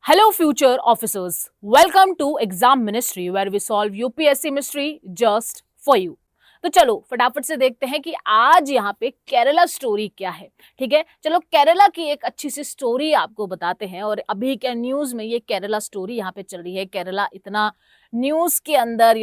Hello, future officers. Welcome to Exam Ministry, where we solve UPSC mystery just for you. तो चलो फटाफट से देखते हैं कि आज यहाँ पे केरला स्टोरी क्या है। ठीक है, चलो केरला की एक अच्छी सी स्टोरी आपको बताते हैं। और अभी क्या न्यूज में ये केरला स्टोरी यहाँ पे चल रही है। केरला इतना न्यूज के अंदर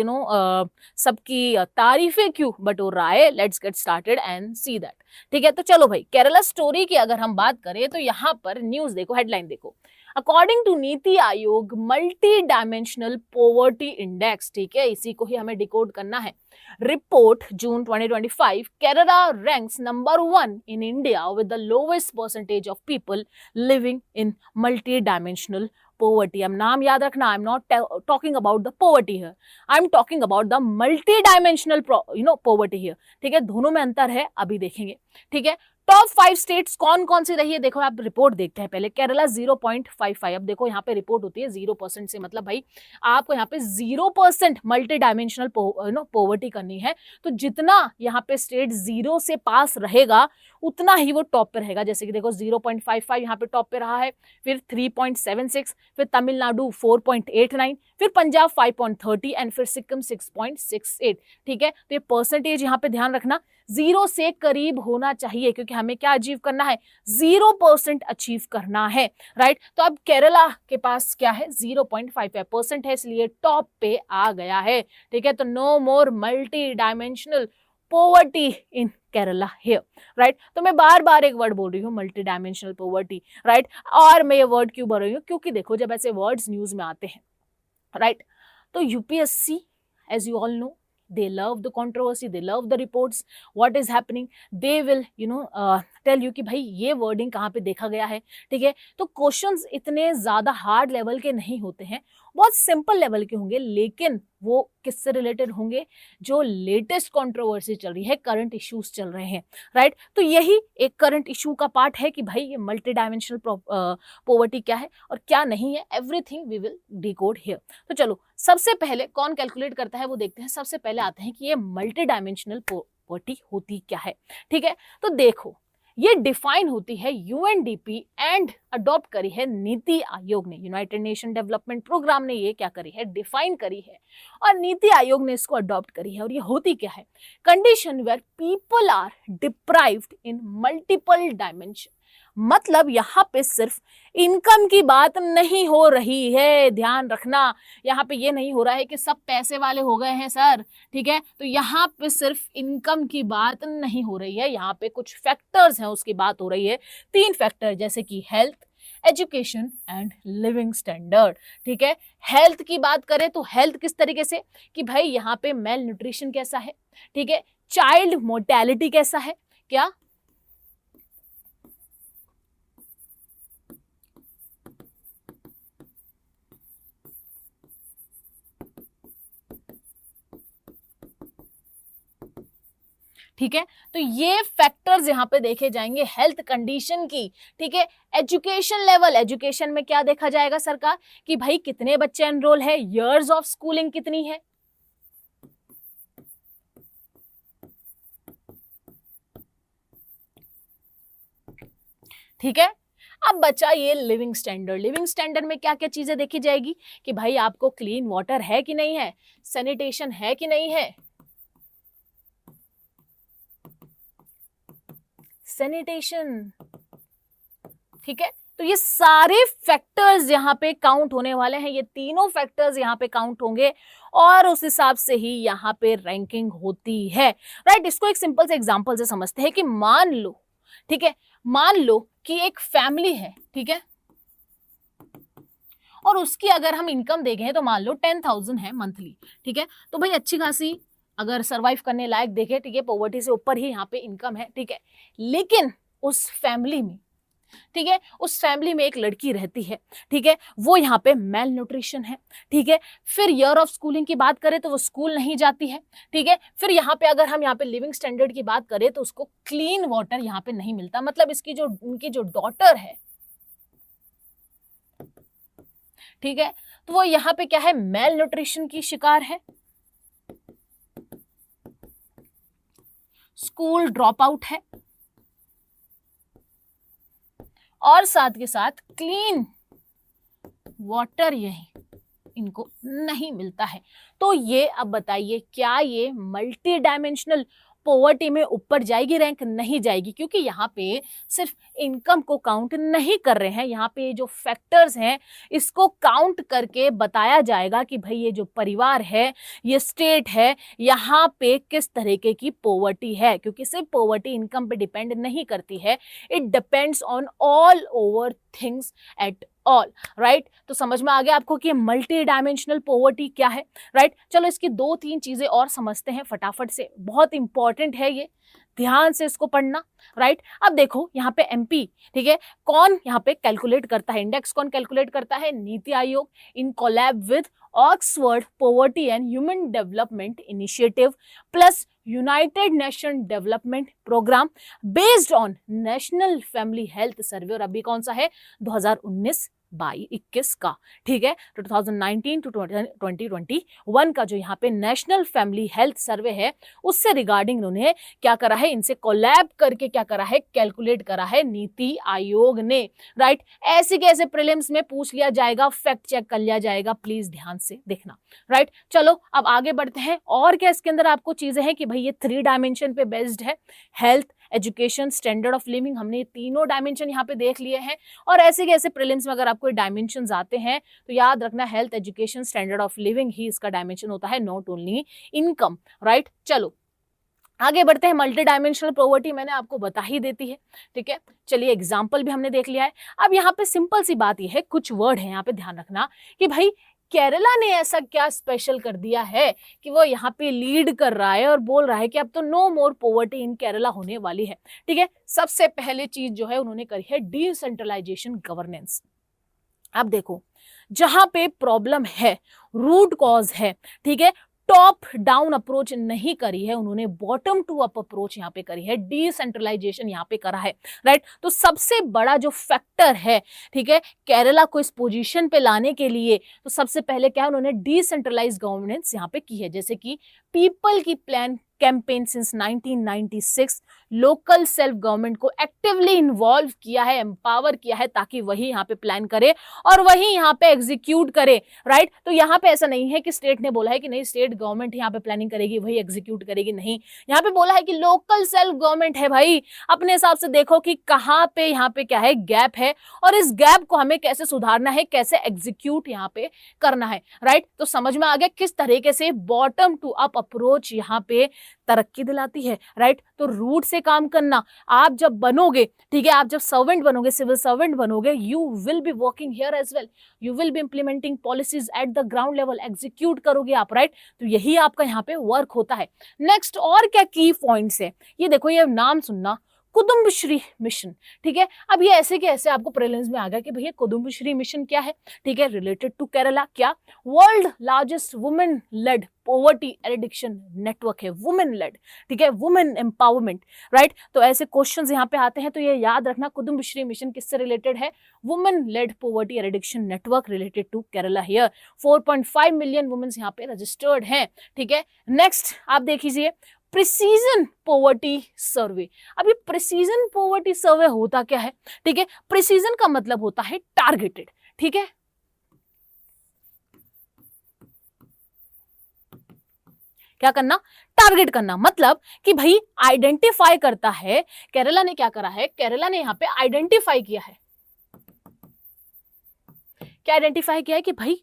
सबकी तारीफें क्यों बटोर रहा है। Let's get started and see that. ठीक है, तो चलो भाई केरला स्टोरी की अगर हम बात करें तो यहाँ पर न्यूज देखो, हेडलाइन देखो। According to NITI Aayog multi dimensional poverty index, ठीक है, इसी को ही हमें डिकोड करना है। Report June 2025, Kerala ranks number 1 in India with the lowest percentage of people living in multi dimensional poverty. अब नाम याद रखना, I am not talking about the poverty here, I am talking about the multi dimensional poverty here. ठीक है, दोनों में अंतर है, अभी देखेंगे। ठीक है, टॉप 5 स्टेट्स कौन कौन सी रही है देखो। आप रिपोर्ट देखते हैं पहले। केरला 0.55। अब देखो यहाँ पे रिपोर्ट होती है 0% से, मतलब भाई आपको यहाँ पे 0% मल्टी डायमेंशनल पोवर्टी करनी है। तो जितना यहाँ पे स्टेट 0 से पास रहेगा उतना ही वो टॉप पे रहेगा। जैसे कि देखो 0.55 यहाँ पे टॉप पे रहा है, फिर 3.76, फिर तमिलनाडु 4.89, फिर पंजाब 5.30 एंड फिर सिक्किम 6.68। ठीक है, तो ये परसेंटेज यहाँ पे ध्यान रखना 0 से करीब होना चाहिए, क्योंकि हमें क्या अचीव करना है, 0% अचीव करना है। राइट, तो अब केरला के पास क्या है, 0.55% है, इसलिए टॉप पे आ गया है। ठीक है, तो no more multi dimensional poverty in Kerala here. Right, तो मैं बार बार एक वर्ड बोल रही हूँ, मल्टी डायमेंशनल पोवर्टी। राइट, और मैं ये वर्ड क्यों बोल रही हूँ, क्योंकि देखो जब ऐसे वर्ड्स न्यूज में आते हैं, राइट, तो UPSC, as you all know, they love the controversy, they love the reports, what is happening, they will tell you कि भाई ये वर्डिंग कहाँ पे देखा गया है। ठीक है, तो क्वेश्चंस इतने ज़्यादा हार्ड लेवल के नहीं होते हैं, बहुत सिंपल लेवल के होंगे, लेकिन वो किससे रिलेटेड होंगे, जो लेटेस्ट कंट्रोवर्सी चल रही है, करंट इश्यूज चल रहे हैं। राइट, तो यही एक करंट इशू का पार्ट है कि भाई ये मल्टी डायमेंशनल पॉवर्टी क्या है और क्या नहीं है, everything we will decode here. तो चलो सबसे पहले कौन कैलकुलेट करता है वो देखते हैं। सबसे पहले आते हैं कि ये मल्टी डायमेंशनल पॉवर्टी होती क्या है। ठीक है, तो देखो ये डिफाइन होती है यूएनडीपी एंड अडॉप्ट करी है नीति आयोग ने, यूनाइटेड नेशन डेवलपमेंट प्रोग्राम ने ये क्या करी है, डिफाइन करी है, और नीति आयोग ने इसको अडॉप्ट करी है। और ये होती क्या है, condition where people are deprived in multiple dimension. मतलब यहाँ पे सिर्फ इनकम की बात नहीं हो रही है, ध्यान रखना, यहाँ पे ये नहीं हो रहा है कि सब पैसे वाले हो गए हैं सर। ठीक है, तो यहाँ पे सिर्फ इनकम की बात नहीं हो रही है, यहाँ पे कुछ फैक्टर्स हैं उसकी बात हो रही है। 3 फैक्टर, जैसे कि health, education and living standard. ठीक है, हेल्थ की बात करें तो हेल्थ किस तरीके से, कि भाई यहाँ पे मेल न्यूट्रिशन कैसा है, ठीक है, चाइल्ड मोर्टेलिटी कैसा है, क्या ठीक है, तो ये फैक्टर्स यहाँ पे देखे जाएंगे हेल्थ कंडीशन की। ठीक है, एजुकेशन लेवल, एजुकेशन में क्या देखा जाएगा सरकार, कि भाई कितने बच्चे एनरोल है, इयर्स ऑफ स्कूलिंग कितनी है। ठीक है, अब बचा ये लिविंग स्टैंडर्ड। लिविंग स्टैंडर्ड में क्या क्या चीजें देखी जाएगी, कि भाई आपको क्लीन वाटर है कि नहीं है, सैनिटेशन है कि नहीं है, सैनिटेशन। ठीक है, तो ये सारे फैक्टर्स यहाँ पे काउंट होने वाले हैं, ये तीनों फैक्टर्स यहाँ पे काउंट होंगे और उस हिसाब से ही यहाँ पे रैंकिंग होती है। राइट, इसको एक सिंपल से एग्जांपल से समझते हैं कि मान लो, ठीक है, मान लो कि एक फैमिली है, ठीक है, और उसकी अगर हम इनकम देखें तो मान लो 10,000 है मंथली। ठीक है, तो भाई अच्छी खासी अगर सर्वाइव करने लायक देखे, ठीक है, पॉवर्टी से ऊपर ही यहाँ पे इनकम है। ठीक है, लेकिन उस फैमिली में, ठीक है, उस फैमिली में एक लड़की रहती है, ठीक है, वो यहाँ पे मेल न्यूट्रिशन है। ठीक है, फिर ईयर ऑफ स्कूलिंग की बात करें तो वो स्कूल नहीं जाती है। ठीक है, फिर यहाँ पे अगर हम यहाँ पे लिविंग स्टैंडर्ड की बात करें तो उसको क्लीन वाटर यहाँ पे नहीं मिलता, मतलब इसकी जो उनकी जो डॉटर है, ठीक है, तो वो यहाँ पे क्या है, मेल न्यूट्रिशन की शिकार है, स्कूल ड्रॉप आउट है, और साथ के साथ क्लीन वाटर यही इनको नहीं मिलता है। तो ये अब बताइए क्या ये मल्टी डायमेंशनल पॉवर्टी में ऊपर जाएगी रैंक? नहीं जाएगी, क्योंकि यहाँ पे सिर्फ इनकम को काउंट नहीं कर रहे हैं, यहाँ पे जो फैक्टर्स हैं इसको काउंट करके बताया जाएगा कि भाई ये जो परिवार है, ये स्टेट है, यहाँ पे किस तरीके की पॉवर्टी है, क्योंकि सिर्फ पॉवर्टी इनकम पे डिपेंड नहीं करती है, it depends on all over things at all, right. तो समझ में आ गया आपको कि मल्टी डायमेंशनल पॉवर्टी क्या है, राइट। चलो इसकी दो तीन चीजें और समझते हैं फटाफट से, बहुत इंपॉर्टेंट है ये, ध्यान से इसको पढ़ना, राइट। अब देखो यहाँ पे एमपी, ठीक है, कौन यहाँ पे कैलकुलेट करता है, इंडेक्स कौन कैलकुलेट करता है? NITI Aayog in collab with Oxford poverty and human development initiative plus United Nation development programme based on national family health survey. और अभी कौन सा है? 2019-21 का, ठीक है। तो 2019 टू 2021 का जो यहाँ पे नेशनल फैमिली हेल्थ सर्वे है, उससे रिगार्डिंग उन्होंने क्या करा है, इनसे कोलैब करके क्या करा है, कैलकुलेट करा है नीति आयोग ने, राइट। ऐसे कैसे प्रीलिम्स में पूछ लिया जाएगा, फैक्ट चेक कर लिया जाएगा, प्लीज ध्यान से देखना, राइट। चलो अब आगे बढ़ते हैं। और क्या इसके अंदर आपको चीजें हैं कि भाई ये 3 डायमेंशन पे बेस्ड है, health, education, standard of living, हमने ये तीनों डायमेंशन यहाँ पे देख लिए हैं। और ऐसे कैसे प्रीलिम्स में अगर आपको डायमेंशंस आते हैं तो याद रखना health, education, standard of living ही इसका डायमेंशन होता है, नॉट ओनली इनकम, राइट। चलो आगे बढ़ते हैं। मल्टी डायमेंशनल पॉवर्टी मैंने आपको बता ही देती है, ठीक है। चलिए एग्जाम्पल भी हमने देख लिया है। अब यहाँ पे सिंपल सी बात यह है, कुछ वर्ड है यहाँ पे ध्यान रखना कि भाई केरला ने ऐसा क्या स्पेशल कर दिया है कि वो यहाँ पे लीड कर रहा है और बोल रहा है कि अब तो no more poverty in Kerala होने वाली है, ठीक है। सबसे पहले चीज जो है उन्होंने करी है डिसेंट्रलाइजेशन गवर्नेंस। अब देखो जहां पे प्रॉब्लम है, रूट कॉज है, ठीक है, टॉप डाउन अप्रोच नहीं करी है उन्होंने, बॉटम टू अप अप्रोच यहाँ पे करी है, डिसेंट्रलाइजेशन यहाँ पे करा है, राइट। तो सबसे बड़ा जो फैक्टर है, ठीक है, केरला को इस पोजीशन पे लाने के लिए, तो सबसे पहले क्या उन्होंने डिसेंट्रलाइज गवर्नेंस यहाँ पे की है, जैसे कि पीपल की plan campaign since 1996, local self government को एक्टिवली इन्वॉल्व किया है, एम्पावर किया है, ताकि वही यहाँ पे प्लान करे और वही यहाँ पे एग्जीक्यूट करे, राइट। तो यहाँ पे ऐसा नहीं है कि स्टेट ने बोला है कि नहीं स्टेट गवर्नमेंट यहाँ पे प्लानिंग करेगी वही एग्जीक्यूट करेगी, नहीं, यहाँ पे बोला है कि लोकल सेल्फ गवर्नमेंट है भाई, अपने हिसाब से देखो कि कहाँ पे यहाँ पे क्या है, गैप है, और इस गैप को हमें कैसे सुधारना है, कैसे एग्जीक्यूट यहाँ पे करना है, राइट। तो समझ में आ गया किस तरीके से बॉटम टू अप अप्रोच यहाँ पे तरक्की दिलाती है, राइट। तो रूट से काम करना, आप जब बनोगे, ठीक है, आप जब सर्वेंट बनोगे, सिविल सर्वेंट बनोगे, you will be working here as well, you will be implementing policies at the ground level, execute करोगे आप, राइट। तो यही आपका यहाँ पे वर्क होता है। नेक्स्ट और क्या की पॉइंट्स है, ये देखो, ये नाम सुनना, कुदुम्बश्री मिशन, ठीक है। अब ये ऐसे के ऐसे आपको प्रीलिम्स में आ गया कि भैया कुदुम्बश्री मिशन क्या है, ठीक है, रिलेटेड टू केरला, क्या world largest women led poverty eradication network है, वुमेन लेड, ठीक है, वुमेन एम्पावरमेंट, राइट। तो ऐसे क्वेश्चंस यहाँ पे आते हैं, तो ये याद रखना कुदुम्बश्री मिशन किससे रिलेटेड है, women led poverty eradication network related to Kerala. Here 4.5 million womens यहाँ पे रजिस्टर्ड हैं, ठीक है। नेक्स्ट आप देख लीजिए प्रिसीजन पॉवर्टी सर्वे। अब ये प्रिसीजन पॉवर्टी सर्वे होता क्या है, ठीक है, प्रिसीजन का मतलब होता है टारगेटेड, ठीक है। क्या करना, टारगेट करना, मतलब कि भाई आइडेंटिफाई करता है, केरला ने क्या करा है, केरला ने यहां पे आइडेंटिफाई किया है, क्या आइडेंटिफाई किया है कि भाई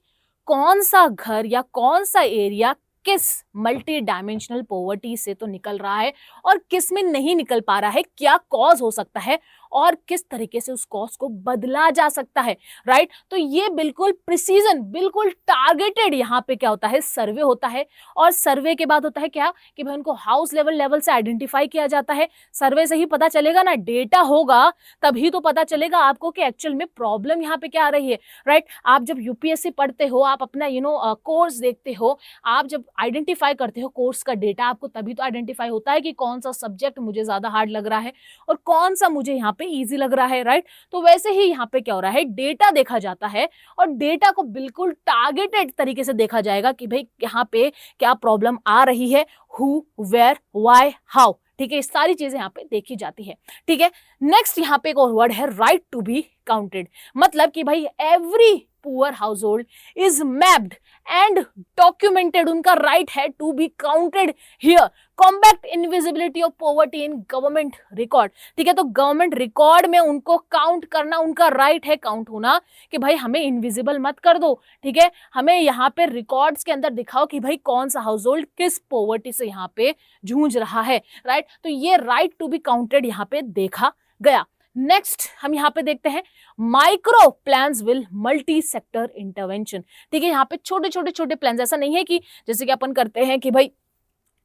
कौन सा घर या कौन सा एरिया किस मल्टी डायमेंशनल पॉवर्टी से तो निकल रहा है और किस में नहीं निकल पा रहा है, क्या कॉज हो सकता है और किस तरीके से उस कॉज को बदला जा सकता है, राइट। तो ये बिल्कुल प्रिसीजन, बिल्कुल टारगेटेड यहाँ पे क्या होता है, सर्वे होता है। और सर्वे के बाद होता है क्या कि भाई उनको हाउस लेवल से आइडेंटिफाई किया जाता है। सर्वे से ही पता चलेगा ना, डेटा होगा तभी तो पता चलेगा आपको कि एक्चुअल में प्रॉब्लम यहाँ पे क्या आ रही है, राइट। आप जब यूपीएससी पढ़ते हो, आप अपना कोर्स देखते हो, आप जब आइडेंटिफाई करते हो कोर्स का डेटा, आपको तभी तो आइडेंटिफाई होता है कि कौन सा सब्जेक्ट मुझे ज्यादा हार्ड लग रहा है और कौन सा मुझे यहाँ पे इजी लग रहा है, राइट। तो वैसे ही यहाँ पे क्या हो रहा है, डेटा देखा जाता है और डेटा को बिल्कुल टारगेटेड तरीके से देखा जाएगा कि भाई यहाँ पे क्या प्रॉब्लम आ रही है, हु, वेयर, व्हाई, हाउ, ठीक है, सारी चीजें यहाँ पे देखी जाती है, ठीक है। नेक्स्ट यहाँ पे एक और वर्ड है राइट टू बी काउंटेड, मतलब कि भाई every poor household is mapped and documented, उनका राइट है to be counted here, combat invisibility of poverty in government record. ठीक है, तो गवर्नमेंट रिकॉर्ड में उनको काउंट करना उनका राइट है, काउंट होना, कि भाई हमें इनविजिबल मत कर दो। ठीक है, हमें यहाँ पे रिकॉर्ड्स के अंदर दिखाओ कि भाई कौन सा हाउस होल्ड किस पॉवर्टी से यहाँ पे जूझ रहा है, राइट। तो ये राइट टू बी काउंटेड यहाँ पे देखा गया। नेक्स्ट हम यहाँ पे देखते हैं micro plans will multi sector intervention. ठीक है, यहाँ पे छोटे छोटे छोटे प्लान्स, ऐसा नहीं है कि जैसे कि अपन करते हैं कि भाई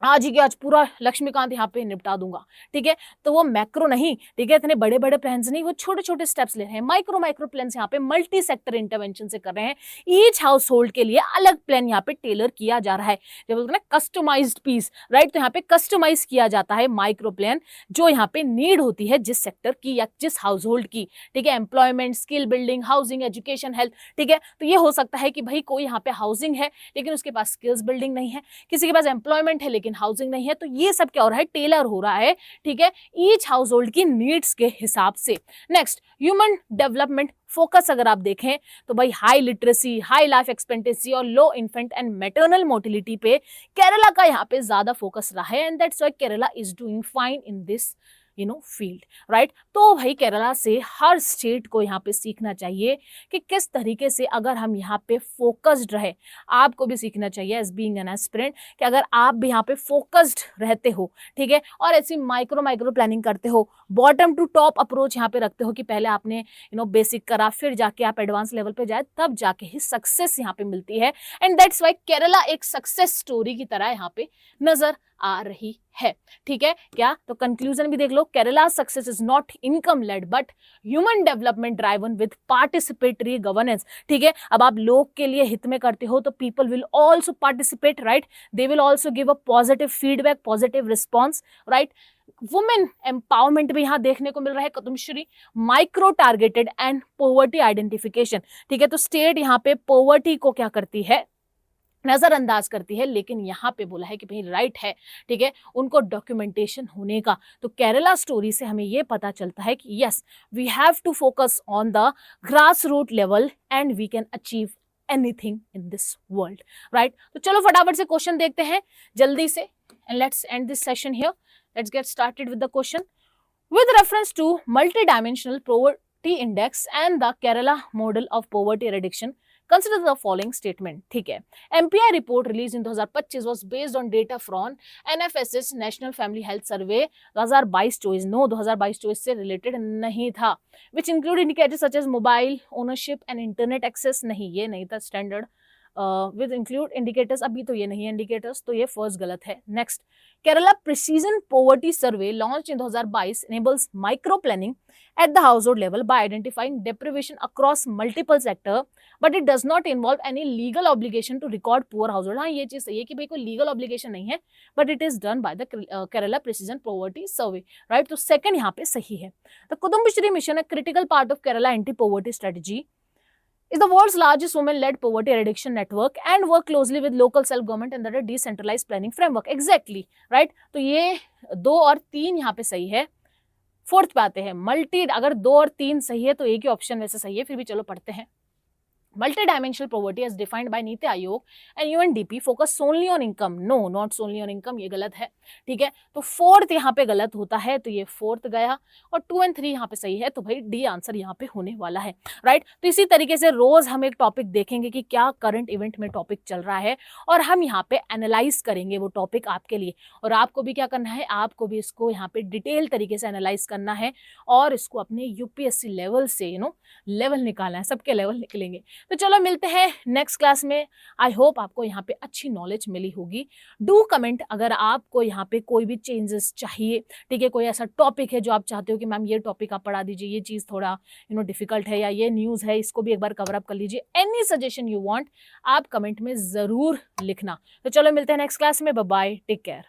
आज ही के आज पूरा लक्ष्मीकांत यहाँ पे निपटा दूंगा। ठीक है, तो वो मैक्रो नहीं, ठीक है, इतने बड़े बड़े प्लान्स नहीं, वो छोटे छोटे स्टेप्स ले रहे हैं। माइक्रो माइक्रो प्लान्स यहाँ पे मल्टी सेक्टर इंटरवेंशन से कर रहे हैं। ईच हाउस होल्ड के लिए अलग प्लान यहाँ पे टेलर किया जा रहा है, जब बोलते हैं ना कस्टमाइज्ड पीस, राइट। तो यहाँ पे कस्टमाइज किया जाता है माइक्रो प्लान, जो यहाँ पे नीड होती है जिस सेक्टर की या जिस हाउस होल्ड की। ठीक है, employment, skill building, housing, education, health. ठीक है, तो ये हो सकता है कि भाई कोई यहाँ पे हाउसिंग है लेकिन उसके पास स्किल्स बिल्डिंग नहीं है, किसी के पास एम्प्लॉयमेंट है लेकिन हाउसिंग नहीं है, तो ये सब क्या हो रहा है, टेलर हो रहा है। ठीक है, ईच हाउस होल्ड की नीड्स के हिसाब से। नेक्स्ट, ह्यूमन डेवलपमेंट फोकस अगर आप देखें तो भाई high literacy, high life expectancy और लो इन्फेंट एंड मैटरनल मोर्टिलिटी पे केरला का यहाँ पे ज्यादा फोकस रहा है, and that's why Kerala is doing fine in this field, right. तो भाई केरला से हर स्टेट को यहाँ पे सीखना चाहिए कि किस तरीके से अगर हम यहाँ पे फोकस्ड रहे, आपको भी सीखना चाहिए एज बीइंग एन एस्पिरेंट कि अगर आप भी यहाँ पे फोकस्ड रहते हो, ठीक है, और ऐसी माइक्रो माइक्रो प्लानिंग करते हो, बॉटम टू टॉप अप्रोच यहाँ पे रखते हो कि पहले आपने बेसिक करा, फिर जाके आप एडवांस लेवल पे जाए, तब जाके ही सक्सेस यहाँ पे मिलती है। एंड दैट्स व्हाई केरला एक सक्सेस स्टोरी की तरह यहाँ पे नजर आ रही है। ठीक है, क्या तो कंक्लूजन भी देख लो, Kerala success is not income led but human development driven with participatory governance. ठीक है, अब आप लोग के लिए हित में करते हो तो people will also participate, right, they will also give a positive feedback, positive response, right. Women empowerment भी यहाँ देखने को मिल रहा है, Kudumbashree, micro targeted and poverty identification. ठीक है, तो स्टेट यहाँ पे पोवर्टी को क्या करती है, नजरअंदाज करती है, लेकिन यहाँ पे बोला है कि भाई राइट है, ठीक है, उनको डॉक्यूमेंटेशन होने का। तो केरला स्टोरी से हमें ये पता चलता है कि yes, we have to focus on the grass root level and we can achieve anything in this world, right. तो चलो फटाफट से क्वेश्चन देखते हैं जल्दी से, and let's end this session here. Let's get started with the question. With reference to multidimensional poverty index and the Kerala model of poverty reduction, consider the following statement. ठीक है, MPI report released in 2025 was based on data from NFSS National Family Health Survey 2022-24। No, 2022-24 से related नहीं था। Which include indicators such as mobile ownership and internet access, नहीं, ये नहीं था standard. With include indicators, अभी तो ये नहीं है इंडिकेटर्स, तो ये फर्स्ट गलत है। Next, Kerala precision poverty survey launch in 2022 enables micro planning at the household level by identifying deprivation across multiple sector, but it does not involve any legal obligation to record poor household। हाँ, ये चीज सही है कि भाई कोई legal obligation नहीं है, but it is done by the Kerala precision poverty survey, right. तो सेकंड यहाँ पे सही है। The Kudumbashree mission, a critical part of Kerala anti-poverty strategy, is the world's largest women-led poverty eradication network and work closely with local self-government under a decentralized planning framework। Exactly, right? तो ये 2 और 3 यहाँ पे सही है। फोर्थ पे आते हैं, मल्टी, अगर 2 और 3 सही है तो एक ही ऑप्शन वैसे सही है, फिर भी चलो पढ़ते हैं। Multidimensional poverty as defined by NITI Aayog and UNDP focus solely on income। No, not solely on income, ये गलत है। ठीक है, तो फोर्थ यहाँ पे गलत होता है, तो ये फोर्थ गया, और 2 और 3 यहाँ पे सही है, तो भाई डी आंसर यहाँ पे होने वाला है, राइट। तो इसी तरीके से रोज हम एक टॉपिक देखेंगे कि क्या करंट इवेंट में टॉपिक चल रहा है, और हम यहाँ पे एनालाइज करेंगे वो टॉपिक आपके लिए, और आपको भी क्या करना है, आपको भी इसको यहाँ पे डिटेल तरीके से एनालाइज करना है, और इसको अपने यूपीएससी लेवल से लेवल निकालना है, सबके लेवल निकलेंगे। तो चलो मिलते हैं नेक्स्ट क्लास में। आई होप आपको यहाँ पे अच्छी नॉलेज मिली होगी। डू कमेंट अगर आपको यहाँ पे कोई भी चेंजेस चाहिए, ठीक है, कोई ऐसा टॉपिक है जो आप चाहते हो कि मैम ये टॉपिक आप पढ़ा दीजिए, ये चीज़ थोड़ा डिफिकल्ट है, या ये न्यूज़ है इसको भी एक बार कवर अप कर लीजिए, एनी सजेशन यू वांट आप कमेंट में ज़रूर लिखना। तो चलो मिलते हैं नेक्स्ट क्लास में। Bye bye, take care.